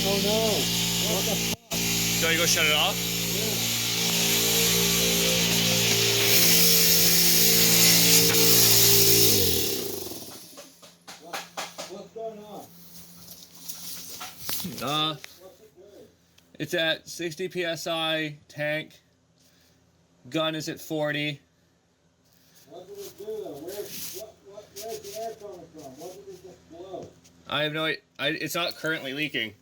Oh no. What the fuck? Do you want to go shut it off? What's going on? What's it doing? It's at 60 psi tank. Gun is at 40. What did it do though? Where's the air coming from? What did it just blow? I have no idea. It's not currently leaking.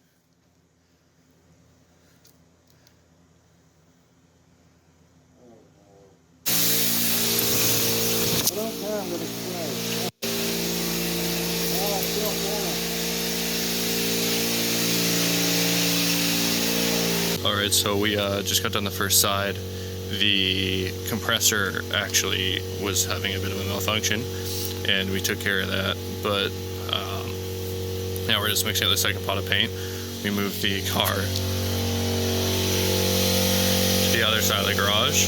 I don't care, I'm gonna spray. Oh, I feel bad. Alright, so we just got done the first side. The compressor actually was having a bit of a malfunction, and we took care of that. But now we're just mixing out the second pot of paint. We moved the car to the other side of the garage,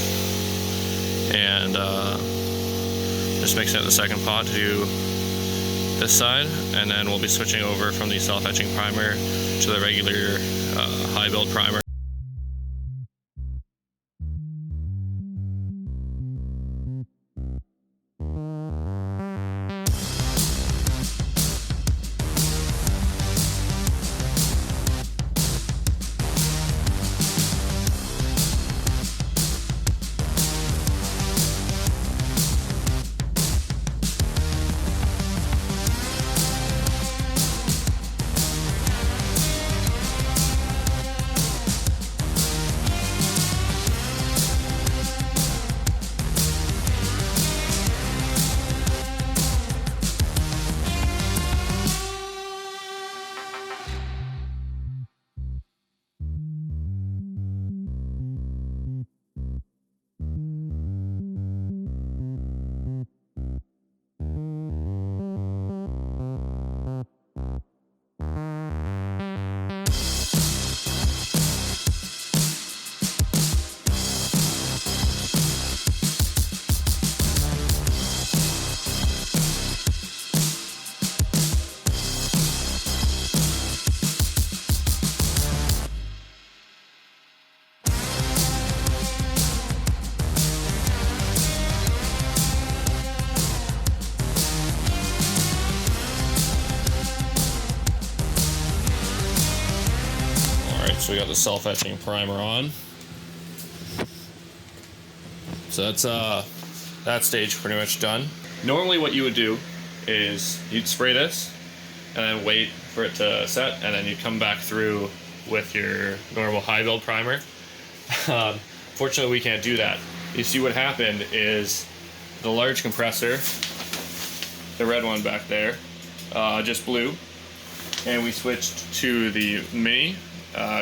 and just mixing out the second pot to do this side, and then we'll be switching over from the self-etching primer to the regular high build primer. Alright, so we got the self-etching primer on. So that's that stage pretty much done. Normally what you would do is you'd spray this and then wait for it to set, and then you'd come back through with your normal high build primer. Fortunately we can't do that. You see what happened is the large compressor, the red one back there, just blew, and we switched to the mini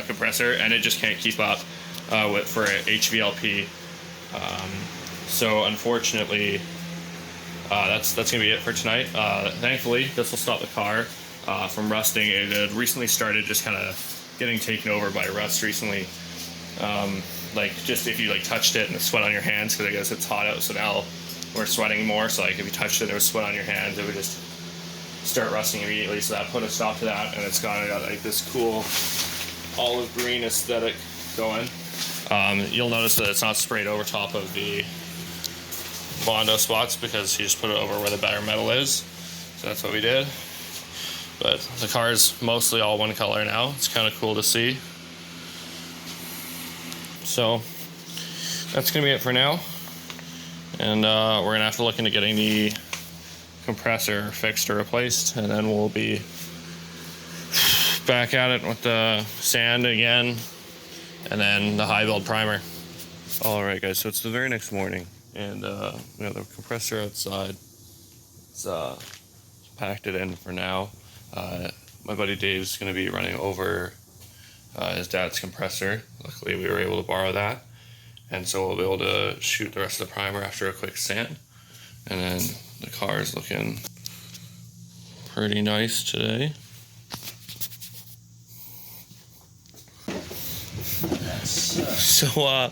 compressor, and it just can't keep up for HVLP. So unfortunately, that's gonna be it for tonight. Thankfully, this will stop the car from rusting. It had recently started just kind of getting taken over by rust recently. Like just if you like touched it and the sweat on your hands, because I guess it's hot out, so now we're sweating more. So like if you touched it, there was sweat on your hands, it would just start rusting immediately. So that put a stop to that, and it's got like this cool olive green aesthetic going. You'll notice that it's not sprayed over top of the Bondo spots because you just put it over where the bare metal is. So that's what we did. But the car is mostly all one color now. It's kind of cool to see. So that's gonna be it for now. And we're gonna have to look into getting the compressor fixed or replaced, and then we'll be back at it with the sand again, and then the high build primer. All right, guys, so it's the very next morning, and we have the compressor outside. It's packed it in for now. My buddy Dave's gonna be running over his dad's compressor. Luckily, we were able to borrow that, and so we'll be able to shoot the rest of the primer after a quick sand. And then the car is looking pretty nice today. So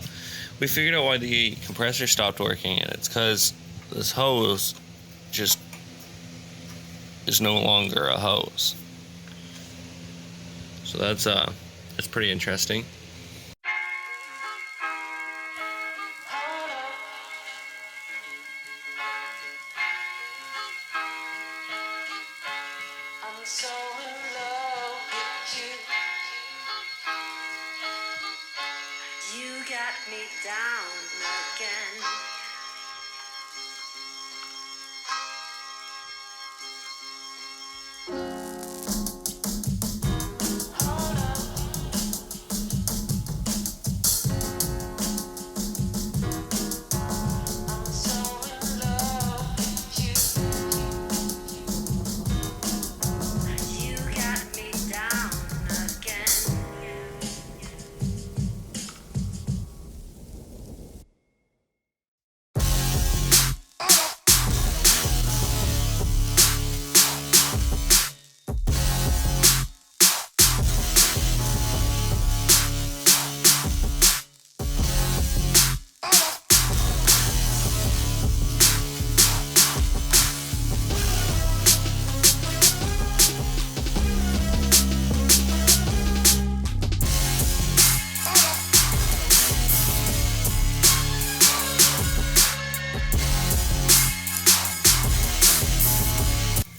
we figured out why the compressor stopped working, and it's because this hose just is no longer a hose. So that's pretty interesting. I'm so in love with you. You got me down again.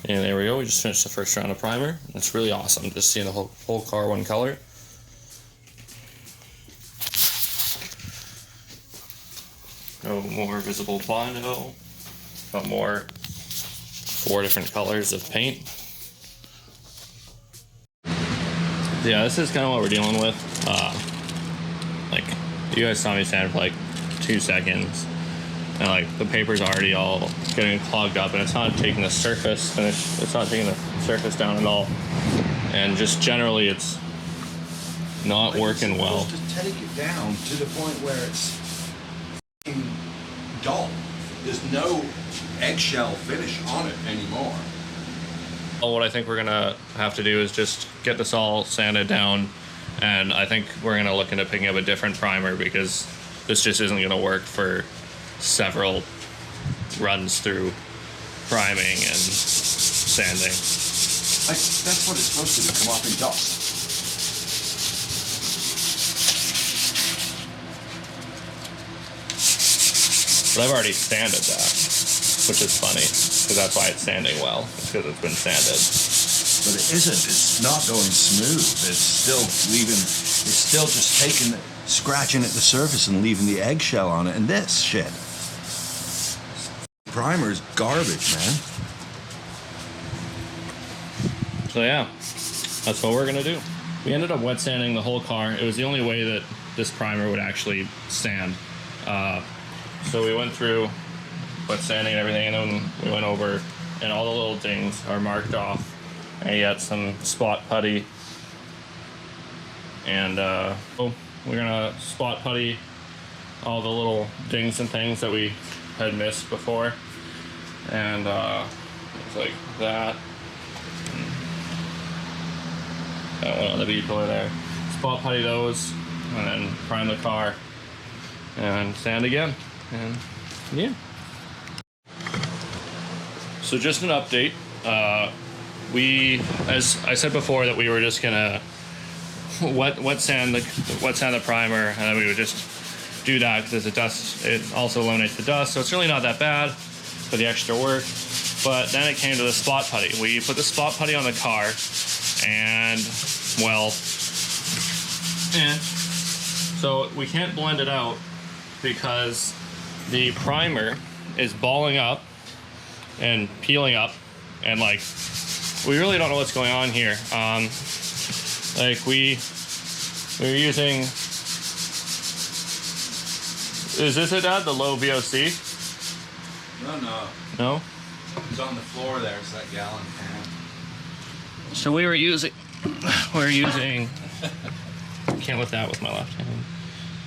And there we go, we just finished the first round of primer. It's really awesome just seeing the whole car one color. No more visible Bondo. Got more 4 different colors of paint. Yeah, this is kind of what we're dealing with. Like, you guys saw me sand for like 2 seconds. And like the paper's already all getting clogged up, and it's not taking the surface finish. It's not taking the surface down at all, and just generally it's not working well. It's supposed to take it down to the point where it's dull. There's no eggshell finish on it anymore. Well, what I think we're gonna have to do is just get this all sanded down, and I think we're gonna look into picking up a different primer because this just isn't gonna work for several runs through priming and sanding. That's what it's supposed to do, come off in dust. But I've already sanded that, which is funny, because that's why it's sanding well. It's because it's been sanded. but it isn't. It's not going smooth. It's still just scratching at the surface and leaving the eggshell on it. And this shit, primer's garbage, man. So yeah, that's what we're gonna do. We ended up wet sanding the whole car. It was the only way that this primer would actually sand. So we went through wet sanding and everything, and then we went over, and all the little dings are marked off. And you got some spot putty, and we're gonna spot putty all the little dings and things that we had missed before, and it's like that. That one on the B-pillar there. Spot putty those, and then prime the car, and sand again, and yeah. So just an update. We, as I said before, that we were just gonna wet sand the primer, and then we would just do that because it also eliminates the dust. So it's really not that bad for the extra work. But then it came to the spot putty. We put the spot putty on the car, and well, so we can't blend it out because the primer is balling up and peeling up, and like, we really don't know what's going on here. Like we were using, is this it, Dad? The low VOC? No. No? It's on the floor there. It's that gallon can. So we're using, can't lift that with my left hand.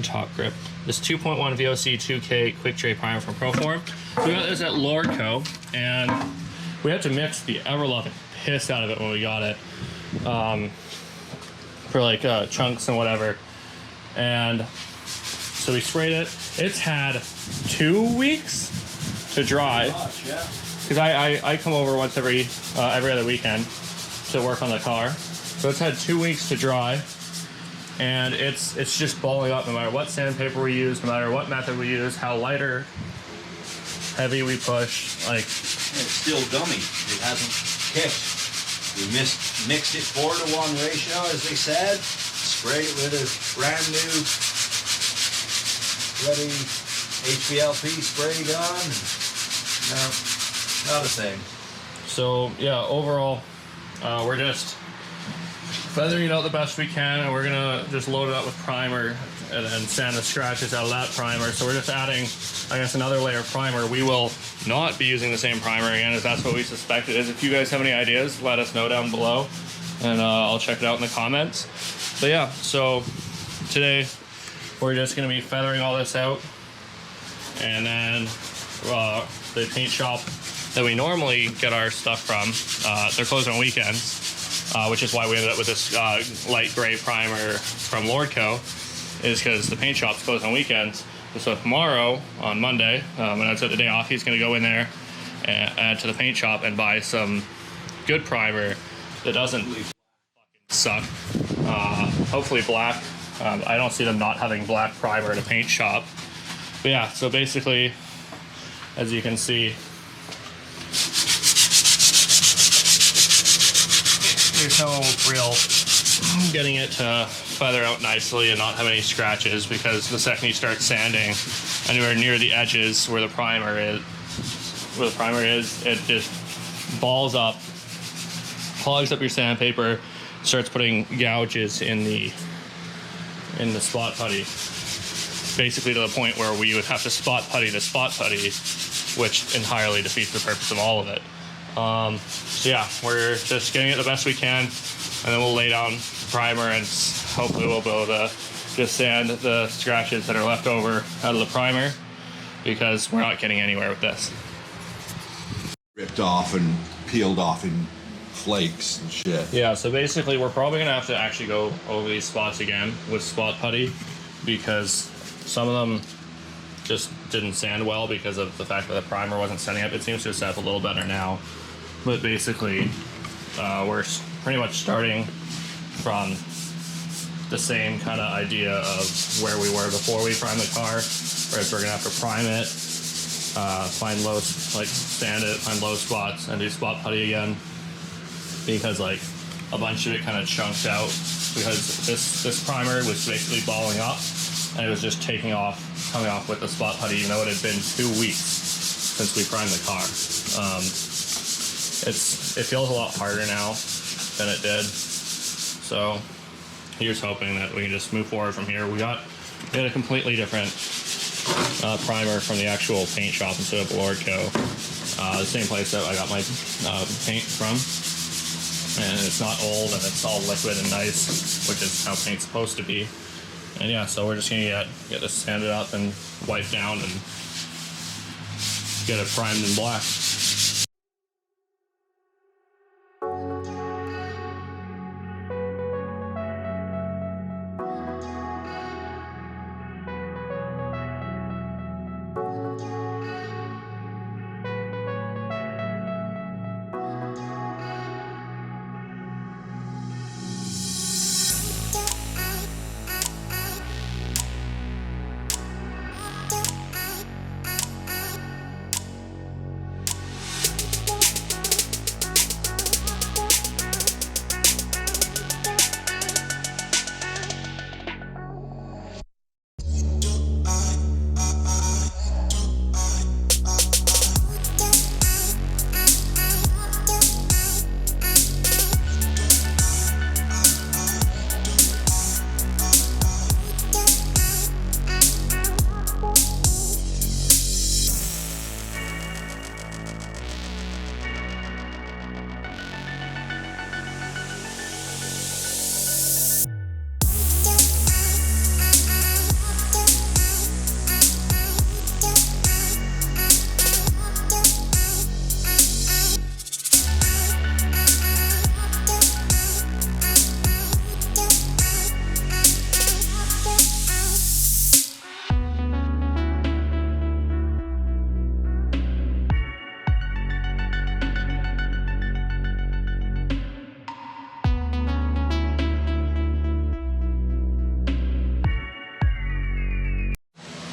Top grip. This 2.1 VOC 2K Quick Tray Primer from Proform. We got this at Lordco, and we had to mix the ever-loving piss out of it when we got it, for like chunks and whatever. And so we sprayed it. It's had 2 weeks to dry. Because I come over once every other weekend to work on the car. So it's had 2 weeks to dry, and it's just balling up no matter what sandpaper we use, no matter what method we use, how light or heavy we push. Like, It's still gummy. It hasn't kicked. We mixed it 4-to-1 ratio, as they said. Sprayed it with a brand new, ready HVLP spray gun. No, not a thing. so yeah, overall, we're just feathering it out the best we can, and we're gonna just load it up with primer and then sand the scratches out of that primer. So we're just adding, I guess, another layer of primer. We will not be using the same primer again, as that's what we suspect it is. If you guys have any ideas, let us know down below, and I'll check it out in the comments. But yeah, so today we're just gonna be feathering all this out, and then the paint shop that we normally get our stuff from, they're closed on weekends, which is why we ended up with this light gray primer from Lordco, is because the paint shop's closed on weekends. So tomorrow, on Monday, when I took the day off, he's going to go in there and to the paint shop and buy some good primer that doesn't suck. Hopefully black. I don't see them not having black primer at a paint shop. But yeah, so basically, as you can see, there's no real getting it to feather out nicely and not have any scratches, because the second you start sanding anywhere near the edges where the primer is, it just balls up, clogs up your sandpaper, starts putting gouges in the spot putty, basically to the point where we would have to spot putty the spot putty, which entirely defeats the purpose of all of it. So yeah, we're just getting it the best we can, and then we'll lay down primer, and hopefully we'll be able to just sand the scratches that are left over out of the primer, because we're not getting anywhere with this. Ripped off and peeled off in flakes and shit. Yeah, so basically we're probably gonna have to actually go over these spots again with spot putty, because some of them just didn't sand well because of the fact that the primer wasn't sanding up. It seems to have set up a little better now, but basically we're pretty much starting from the same kind of idea of where we were before we primed the car, whereas we're gonna have to prime it, find low, like sand it, find low spots, and do spot putty again. because like a bunch of it kind of chunked out because this primer was basically balling up and it was just coming off with the spot putty, even though it had been 2 weeks since we primed the car. It feels a lot harder now than it did. So here's hoping that we can just move forward from here. We had a completely different primer from the actual paint shop instead of Lordco. The same place that I got my paint from. And it's not old and it's all liquid and nice, which is how paint's supposed to be. And yeah, so we're just gonna get this sanded up and wiped down and get it primed in black.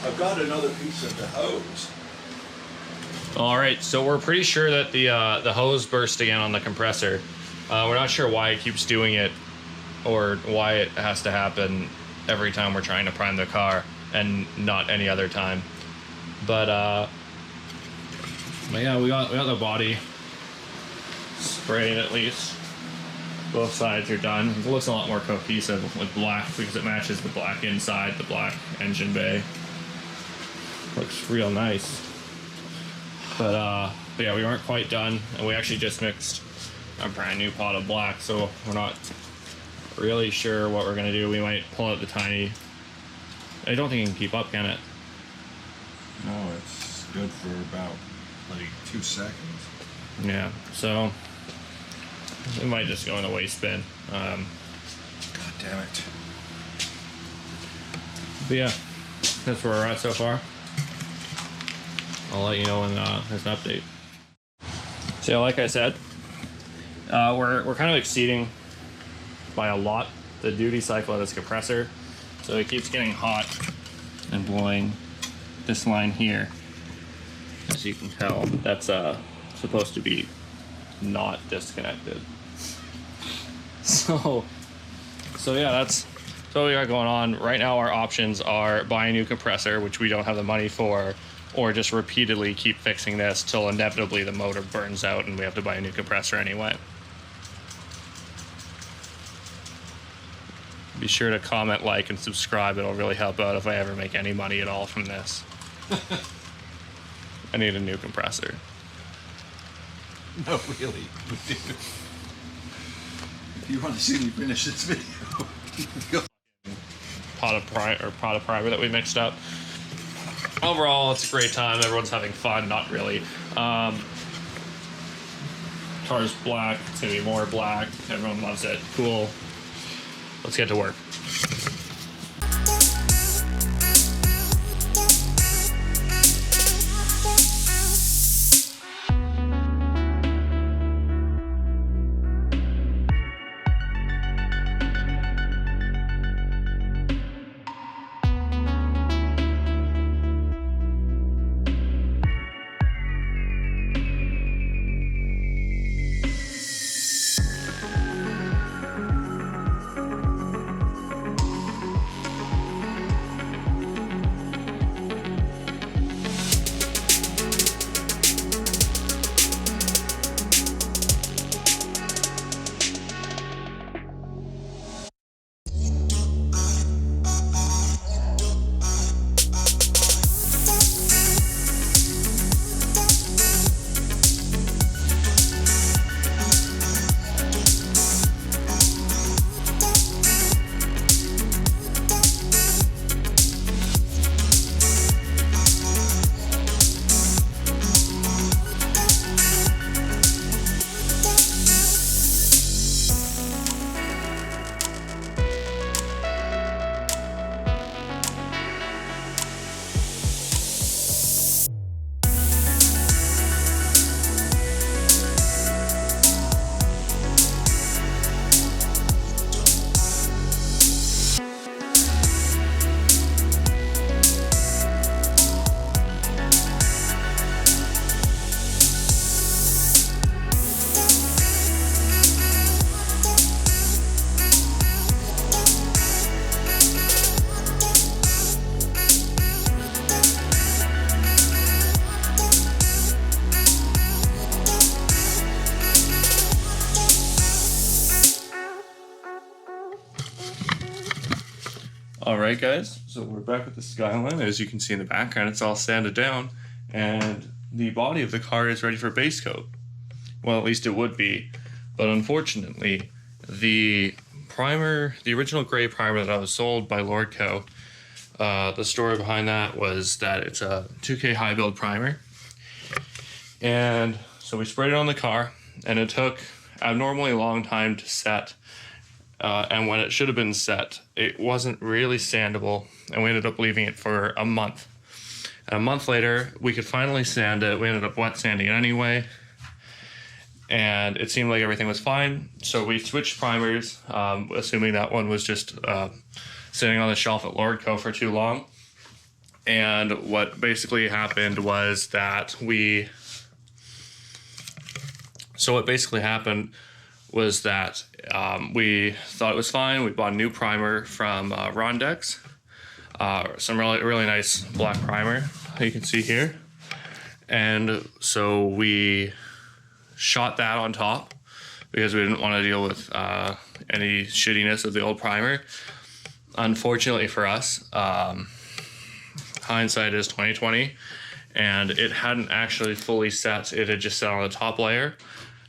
I've got another piece of the hose. All right, so we're pretty sure that the hose burst again on the compressor. We're not sure why it keeps doing it or why it has to happen every time we're trying to prime the car and not any other time. But yeah, we got the body sprayed at least. Both sides are done. It looks a lot more cohesive with black because it matches the black inside, the black engine bay. Looks real nice. But yeah, we weren't quite done, and we actually just mixed a brand new pot of black, so we're not really sure what we're gonna do. We might pull out the tiny. I don't think it can keep up, can it? No, it's good for about like 2 seconds. Yeah, so it might just go in the waste bin. God damn it. But yeah, that's where we're at so far. I'll let you know when there's an update. So yeah, like I said, we're kind of exceeding by a lot the duty cycle of this compressor. So it keeps getting hot and blowing this line here. As you can tell, that's supposed to be not disconnected. So yeah, that's what we got going on. Right now our options are buy a new compressor, which we don't have the money for, or just repeatedly keep fixing this till inevitably the motor burns out and we have to buy a new compressor anyway. Be sure to comment, like, and subscribe. It'll really help out if I ever make any money at all from this. I need a new compressor. No, really. If you want to see me finish this video, go. Pot of primer that we mixed up. Overall, it's a great time. Everyone's having fun. Not really. Car's black. It's gonna be more black. Everyone loves it. Cool. Let's get to work. Alright guys, so we're back with the Skyline. As you can see in the background, it's all sanded down, and the body of the car is ready for base coat. Well, at least it would be, but unfortunately, the primer, the original gray primer that I was sold by Lordco, the story behind that was that it's a 2K high build primer. And so we sprayed it on the car, and it took abnormally long time to set. And when it should have been set, it wasn't really sandable, and we ended up leaving it for a month. And a month later, we could finally sand it. We ended up wet sanding it anyway, and it seemed like everything was fine. So we switched primers, assuming that one was just sitting on the shelf at Lordco for too long. And what basically happened was that we thought it was fine. We bought a new primer from Rondex, some really nice black primer you can see here, and so we shot that on top because we didn't want to deal with any shittiness of the old primer. Unfortunately for us, hindsight is 2020, and it hadn't actually fully set. It had just set on the top layer,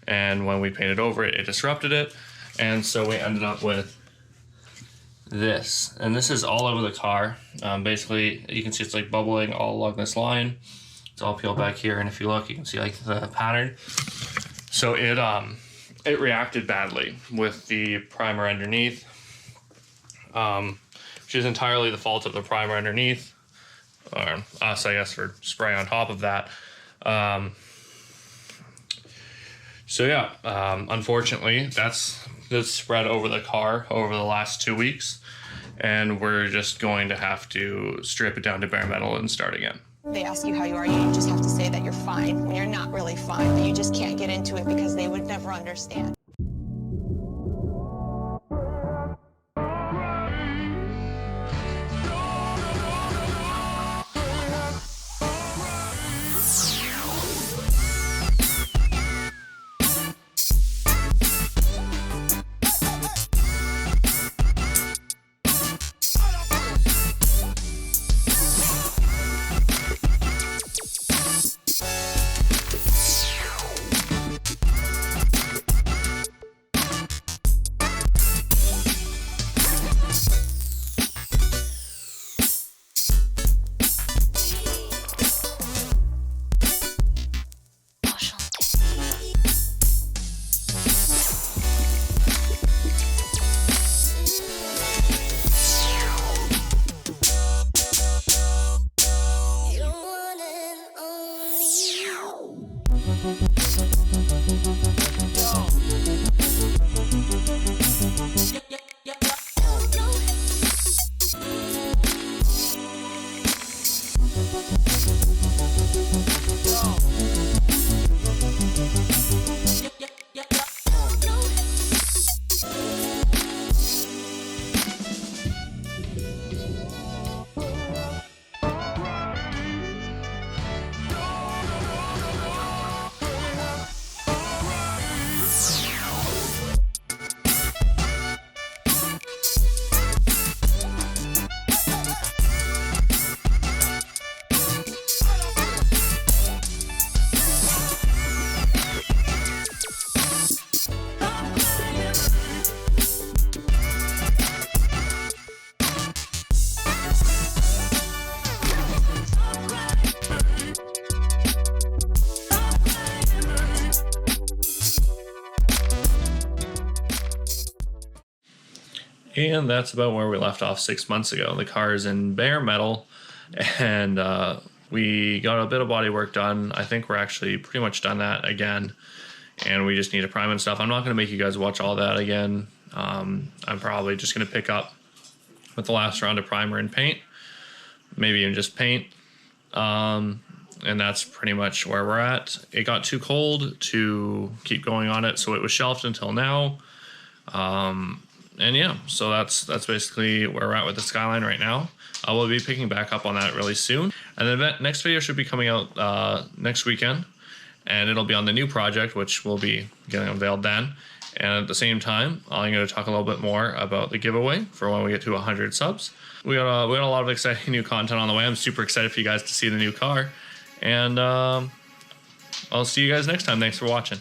and when we painted over it, it disrupted it. And so we ended up with this, and this is all over the car. Basically, you can see it's like bubbling all along this line. It's all peeled back here, and if you look, you can see like the pattern. So it reacted badly with the primer underneath, which is entirely the fault of the primer underneath, or us, I guess, for spraying on top of that. So yeah, unfortunately, that's spread over the car over the last 2 weeks, and we're just going to have to strip it down to bare metal and start again. They ask you how you are, you just have to say that you're fine when you're not really fine, but you just can't get into it because they would never understand. And that's about where we left off 6 months ago. The car is in bare metal, and we got a bit of body work done. I think we're actually pretty much done that again, and we just need to prime and stuff. I'm not going to make you guys watch all that again. I'm probably just going to pick up with the last round of primer and paint, maybe even just paint. And that's pretty much where we're at. It got too cold to keep going on it, so it was shelved until now. And yeah, so that's basically where we're at with the Skyline right now. We'll be picking back up on that really soon. And the next video should be coming out next weekend, and it'll be on the new project, which will be getting unveiled then. And at the same time, I'm going to talk a little bit more about the giveaway for when we get to 100 subs. We got a lot of exciting new content on the way. I'm super excited for you guys to see the new car. And I'll see you guys next time. Thanks for watching.